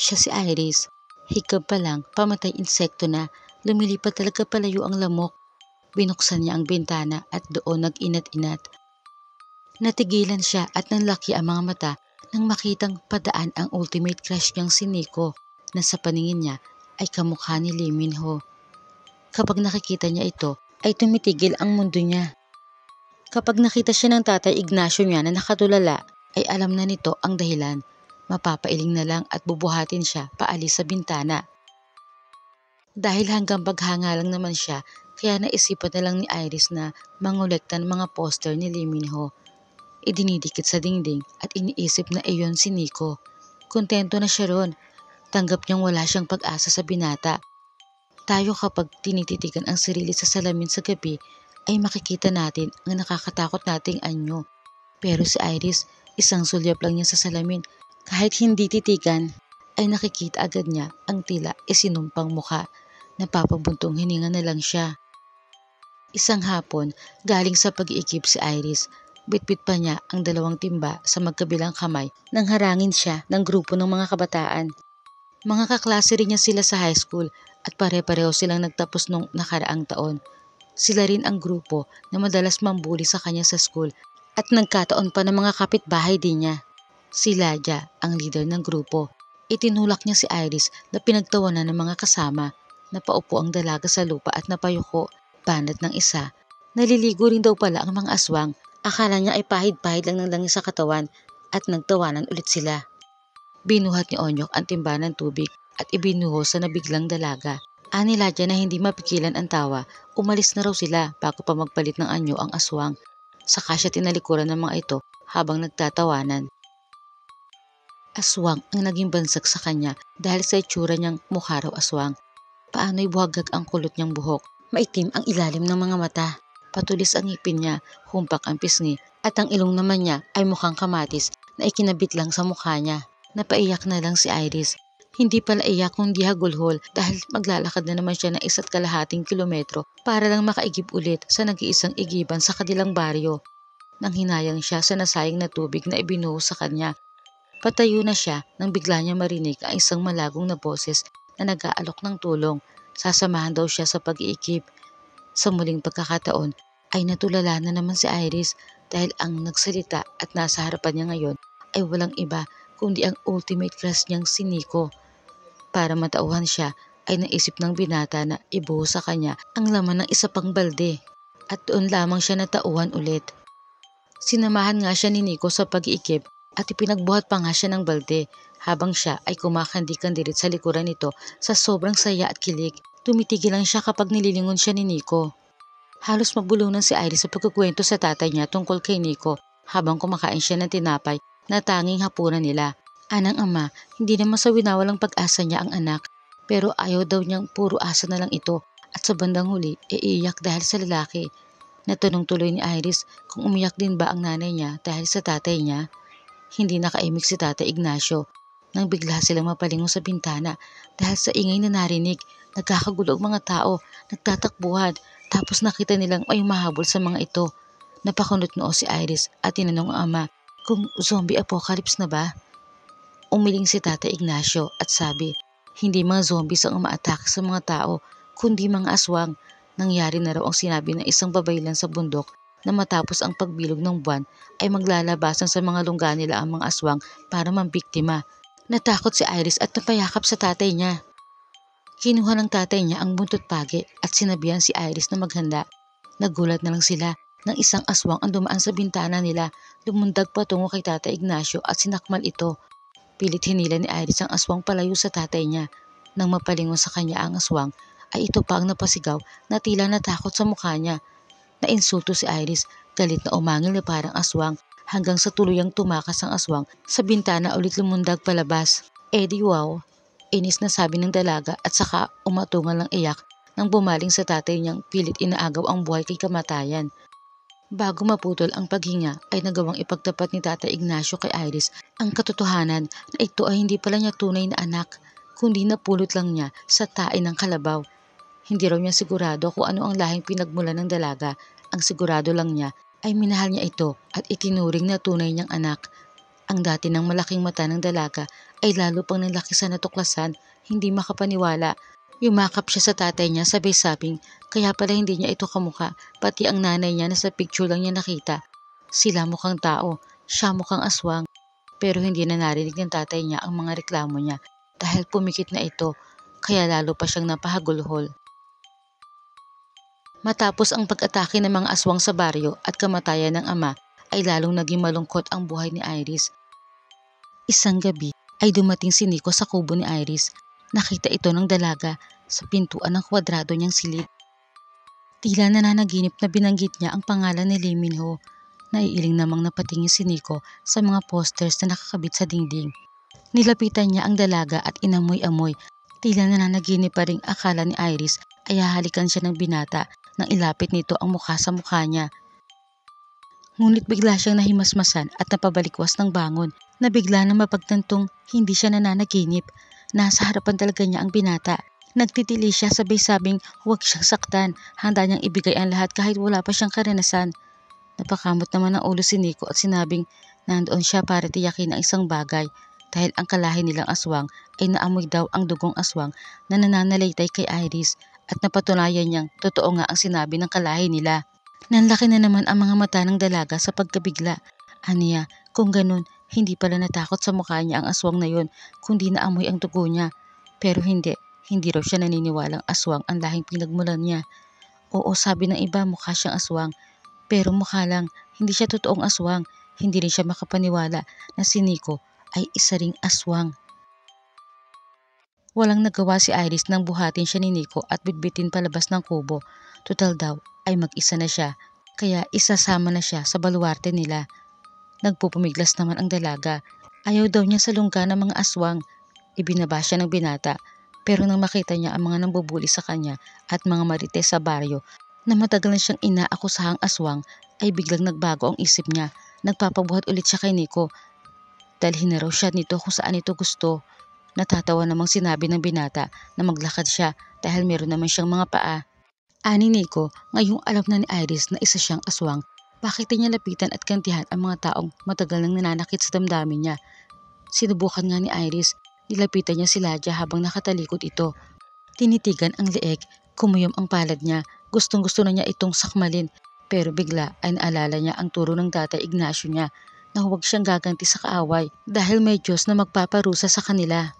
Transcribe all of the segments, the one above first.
Siya si Iris. Hikab pa lang, pamatay insekto na, lumilipat talaga palayo ang lamok. Binuksan niya ang bintana at doon nag-inat-inat. Natigilan siya at nanlaki ang mga mata nang makitang padaan ang ultimate crush niyang si Nico na sa paningin niya ay kamukha ni Lee Min-ho. Kapag nakikita niya ito, ay tumitigil ang mundo niya. Kapag nakita siya ng Tatay Ignacio niya na nakatulala, ay alam na nito ang dahilan. Mapapailing na lang at bubuhatin siya paalis sa bintana. Dahil hanggang paghanga lang naman siya, kaya naisipan na lang ni Iris na mangolekta ng mga poster ni Lee Min-ho. Idinidikit sa dingding at iniisip na iyon si Nico. Kontento na siya ron. Tanggap niyang wala siyang pag-asa sa binata. Tayo kapag tinititigan ang sarili sa salamin sa gabi ay makikita natin ang nakakatakot nating anyo. Pero si Iris, isang sulyap lang niya sa salamin. Kahit hindi titigan, ay nakikita agad niya ang tila isinumpang mukha. Napapabuntong hininga na lang siya. Isang hapon, galing sa pag-iikip si Iris. Bitbit pa niya ang 2 timba sa magkabilang kamay nang harangin siya ng grupo ng mga kabataan. Mga kaklase rin niya sila sa high school at pare-pareho silang nagtapos nung nakaraang taon. Sila rin ang grupo na madalas mambuli sa kanya sa school at nagkataon pa ng mga kapitbahay din niya. Si Ladya, ang leader ng grupo. Itinulak niya si Iris na pinagtawanan ng mga kasama. Napaupo ang dalaga sa lupa at napayuko, banat ng isa. Naliligo rin daw pala ang mga aswang. Akala niya ay pahid-pahid lang ng langis sa katawan at nagtawanan ulit sila. Binuhat ni Onyok ang timba ng tubig at ibinuho sa nabiglang dalaga. Ani Ladya na hindi mapigilan ang tawa, umalis na raw sila bago pa magpalit ng anyo ang aswang. Saka siya tinalikuran ng mga ito habang nagtatawanan. Aswang ang naging bansak sa kanya dahil sa itsura niyang mukha raw aswang. Paano'y buhagag ang kulot niyang buhok, maitim ang ilalim ng mga mata. Patulis ang ngipin niya, humpak ang pisngi, at ang ilong naman niya ay mukhang kamatis na ikinabit lang sa mukha niya. Napaiyak na lang si Iris. Hindi pala iyak kundi hagulhol dahil maglalakad na naman siya ng 1.5 kilometro para lang makaigib ulit sa nag-iisang igiban sa kanilang baryo. Nang hinayang siya sa nasayang na tubig na ibinuho sa kanya. Patayo na siya nang bigla niya marinig ang isang malagong na boses na nag-aalok ng tulong. Sasamahan daw siya sa pag-iikip. Sa muling pagkakataon ay natulala na naman si Iris dahil ang nagsalita at nasa harapan niya ngayon ay walang iba kundi ang ultimate crush niyang si Nico. Para matauhan siya ay naisip ng binata na ibuhos sa kanya ang laman ng isa pang balde at doon lamang siya natauhan ulit. Sinamahan nga siya ni Nico sa pag-iikip at ipinagbuhat pa nga siya ng balde habang siya ay kumakandi-kandilit sa likuran nito sa sobrang saya at kilig. Tumitigil lang siya kapag nililingon siya ni Nico. Halos mabulunan si Iris sa pagkukwento sa tatay niya tungkol kay Nico habang kumakain siya ng tinapay na tanging hapunan nila. Anang ama, hindi naman sa winawalang pag-asa niya ang anak pero ayaw daw niyang puro asa na lang ito at sa bandang huli iiyak dahil sa lalaki. Natanong tuloy ni Iris kung umiyak din ba ang nanay niya dahil sa tatay niya. Hindi nakaimik si Tatay Ignacio nang bigla silang mapalingon sa bintana dahil sa ingay na narinig. Nagkakagulo ang mga tao, nagtatakbuhan, tapos nakita nilang may mahabol sa mga ito. Napakunot noo si Iris at tinanong ang ama kung zombie apocalypse na ba. Umiling si Tatay Ignacio at sabi, hindi mga zombies ang umaatake sa mga tao, kundi mga aswang. Nangyari na raw ang sinabi ng isang babaylan sa bundok na matapos ang pagbilog ng buwan ay maglalabasan sa mga lungga nila ang mga aswang para mambiktima. Natakot si Iris at napayakap sa tatay niya. Kinuha ng tatay niya ang buntot pagi at sinabihan si Iris na maghanda. Nagulat na lang sila nang isang aswang ang dumaan sa bintana nila. Lumundag patungo kay Tatay Ignacio at sinakmal ito. Pilit hinila ni Iris ang aswang palayo sa tatay niya. Nang mapalingon sa kanya ang aswang, ay ito pa ang napasigaw na tila natakot sa mukha niya. Nainsulto si Iris, galit na umangil na parang aswang hanggang sa tuluyang tumakas ang aswang sa bintana ulit lumundag palabas. Di wow, inis na sabi ng dalaga at saka umatungal ng iyak nang bumaling sa tatay niyang pilit inaagaw ang buhay kay kamatayan. Bago maputol ang paghinga ay nagawang ipagtapat ni Tatay Ignacio kay Iris ang katotohanan na ito ay hindi pala niya tunay na anak, kundi napulot lang niya sa tae ng kalabaw. Hindi raw niya sigurado kung ano ang lahing pinagmulan ng dalaga. Ang sigurado lang niya ay minahal niya ito at itinuring na tunay niyang anak. Ang dati ng malaking mata ng dalaga ay lalo pang nalaki sa natuklasan, hindi makapaniwala. Yumakap siya sa tatay niya sabay sabing kaya pala hindi niya ito kamukha, pati ang nanay niya na sa picture lang niya nakita. Sila mukhang tao, siya mukhang aswang. Pero hindi na narinig ng tatay niya ang mga reklamo niya dahil pumikit na ito, kaya lalo pa siyang napahagulhol. Matapos ang pag-atake ng mga aswang sa baryo at kamatayan ng ama, ay lalong naging malungkot ang buhay ni Iris. Isang gabi ay dumating si Nico sa kubo ni Iris. Nakita ito ng dalaga sa pintuan ng kwadrado niyang silid. Tila nananaginip na binanggit niya ang pangalan ni Lee Min-ho. Naiiling namang napatingin si Nico sa mga posters na nakakabit sa dingding. Nilapitan niya ang dalaga at inamoy-amoy. Tila nananaginip pa ring akala ni Iris ay hahalikan siya ng binata nang ilapit nito ang mukha sa mukha niya. Ngunit bigla siyang nahimasmasan at napabalikwas ng bangon na bigla na mapagtantong hindi siya nananaginip. Nasa harapan talaga niya ang binata. Nagtitili siya sabay sabing huwag siyang saktan. Handa niyang ibigay ang lahat kahit wala pa siyang karanasan. Napakamot naman ang ulo si Nico at sinabing nandoon siya para tiyakin ang isang bagay dahil ang kalahi nilang aswang ay naamoy daw ang dugong aswang na nananalaytay kay Iris at napatunayan niyang totoo nga ang sinabi ng kalahi nila. Nanlaki na naman ang mga mata ng dalaga sa pagkabigla. Aniya, kung ganun, hindi pala natakot sa mukha niya ang aswang na yon kundi naamoy ang dugo niya. Pero hindi raw siya naniniwalang aswang ang lahing pinagmulan niya. Oo, sabi ng iba mukha siyang aswang. Pero mukha lang, hindi siya totoong aswang. Hindi rin siya makapaniwala na si Nico ay isa ring aswang. Walang nagawa si Iris nang buhatin siya ni Nico at bitbitin palabas ng kubo. Tutal daw ay mag-isa na siya, kaya isasama na siya sa baluarte nila. Nagpupumiglas naman ang dalaga. Ayaw daw niya sa lungga ng mga aswang. Ibinaba siya ng binata. Pero nang makita niya ang mga nambubuli sa kanya at mga marites sa baryo na matagal na siyang inaakusahang aswang, ay biglang nagbago ang isip niya. Nagpapabuhat ulit siya kay Nico. Dalhin na raw siya nito kung saan ito gusto. Natatawa namang sinabi ng binata na maglakad siya dahil meron naman siyang mga paa. Ani Nico, ngayong alam na ni Iris na isa siyang aswang, bakit niya lapitan at kantihan ang mga taong matagal nang nananakit sa damdamin niya? Sinubukan nga ni Iris, nilapitan niya si Lydia habang nakatalikod ito. Tinitigan ang leeg, kumuyom ang palad niya, gustong gusto na niya itong sakmalin. Pero bigla ay naalala niya ang turo ng Tatay Ignacio niya na huwag siyang gaganti sa kaaway dahil may Diyos na magpaparusa sa kanila.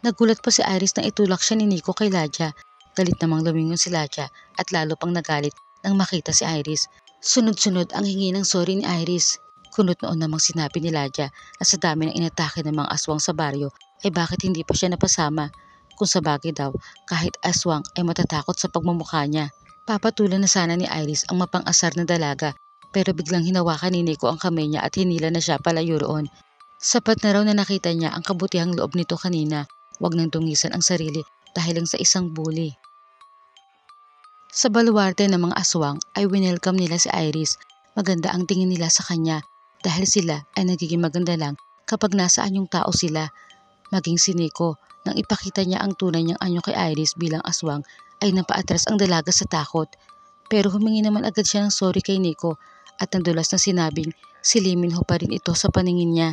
Nagulat pa si Iris nang itulak siya ni Nico kay Lydia. Galit namang lumingon si Lydia at lalo pang nagalit nang makita si Iris. Sunod-sunod ang hingi ng sorry ni Iris. Kunot noon namang sinabi ni Lydia na sa dami ng inatake ng mga aswang sa baryo ay bakit hindi pa siya napasama. Kung sa bagay daw, kahit aswang ay matatakot sa pagmumukha niya. Papatulan na sana ni Iris ang mapang-asar na dalaga pero biglang hinawakan ni Nico ang kamay niya at hinila na siya palayo roon. Sapat na raw na nakita niya ang kabutihang loob nito kanina. Huwag nang tungisan ang sarili dahil lang sa isang bully. Sa baluarte ng mga aswang ay winelcome nila si Iris. Maganda ang tingin nila sa kanya dahil sila ay nagiging maganda lang kapag nasa anyong tao sila. Maging si Nico, nang ipakita niya ang tunay niyang anyo kay Iris bilang aswang ay napaatras ang dalaga sa takot. Pero humingi naman agad siya ng sorry kay Nico at nadulas na sinabing si Lee Min-ho pa rin ito sa paningin niya.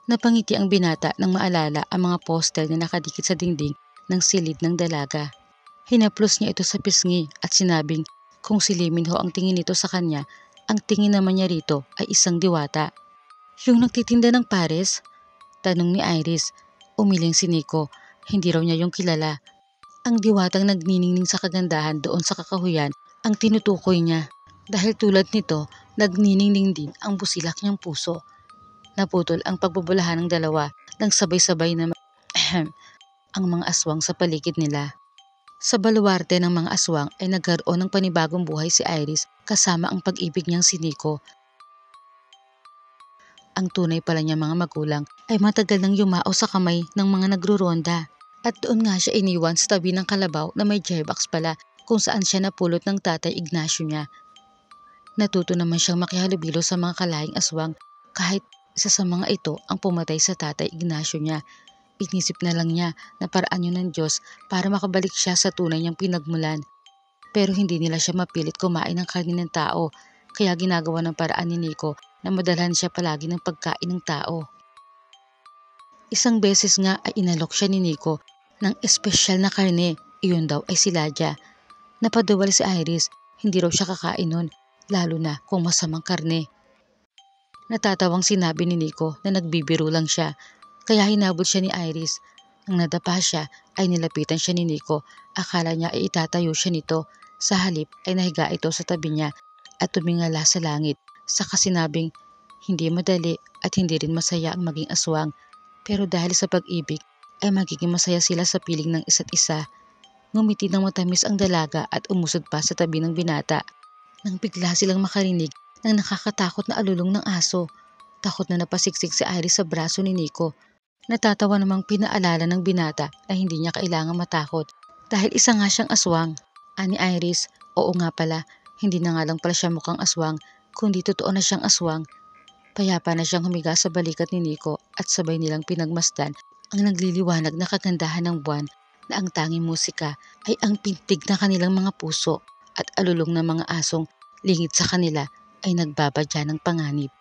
Napangiti ang binata nang maalala ang mga poster na nakadikit sa dingding ng silid ng dalaga. Hinaplos niya ito sa pisngi at sinabing kung si Lee Min-ho ang tingin nito sa kanya, ang tingin naman niya rito ay isang diwata. Yung nagtitinda ng pares? Tanong ni Iris. Umiling si Nico. Hindi raw niya yung kilala. Ang diwatang nagniningning sa kagandahan doon sa kakahuyan ang tinutukoy niya. Dahil tulad nito, nagniningning din ang busilak niyang puso. Naputol ang pagbubulahan ng dalawa nang sabay-sabay na ang mga aswang sa paligid nila. Sa baluarte ng mga aswang ay nagkaroon ng panibagong buhay si Iris kasama ang pag-ibig niyang si Nico. Ang tunay pala niya mga magulang ay matagal nang yumao sa kamay ng mga nagruronda. At doon nga siya iniwan sa tabi ng kalabaw na may J-box pala kung saan siya napulot ng Tatay Ignacio niya. Natuto naman siyang makihalubilo sa mga kalahing aswang kahit isa sa mga ito ang pumatay sa Tatay Ignacio niya. Inisip na lang niya na paraan yun ng Diyos para makabalik siya sa tunay niyang pinagmulan. Pero hindi nila siya mapilit kumain ng karne ng tao, kaya ginagawa ng paraan ni Nico na madalhan siya palagi ng pagkain ng tao. Isang beses nga ay inalok siya ni Nico ng espesyal na karne, iyon daw ay siladya. Napaduwal si Iris, hindi raw siya kakain nun, lalo na kung masamang karne. Natatawang sinabi ni Nico na nagbibiro lang siya, kaya hinabol siya ni Iris. Nang nadapa siya ay nilapitan siya ni Nico, akala niya ay itatayo siya nito. Sa halip ay nahiga ito sa tabi niya at tumingala sa langit, saka sinabing hindi madali at hindi rin masaya ang maging aswang, pero dahil sa pag-ibig ay magiging masaya sila sa piling ng isa't isa. Ngumiti ng matamis ang dalaga at umusod pa sa tabi ng binata. Nang bigla silang makarinig ng nakakatakot na alulong ng aso. Takot na napasiksik si Iris sa braso ni Nico. Natatawa namang pinaalala ng binata na hindi niya kailangang matakot dahil isa nga siyang aswang. Ani Iris, oo nga pala, hindi na nga lang pala siya mukhang aswang, kundi totoo na siyang aswang. Payapa na siyang humiga sa balikat ni Nico at sabay nilang pinagmasdan ang nagliliwanag na kagandahan ng buwan na ang tanging musika ay ang pintig na kanilang mga puso at alulong ng mga asong lingid sa kanila ay nagbabadya ng panganib.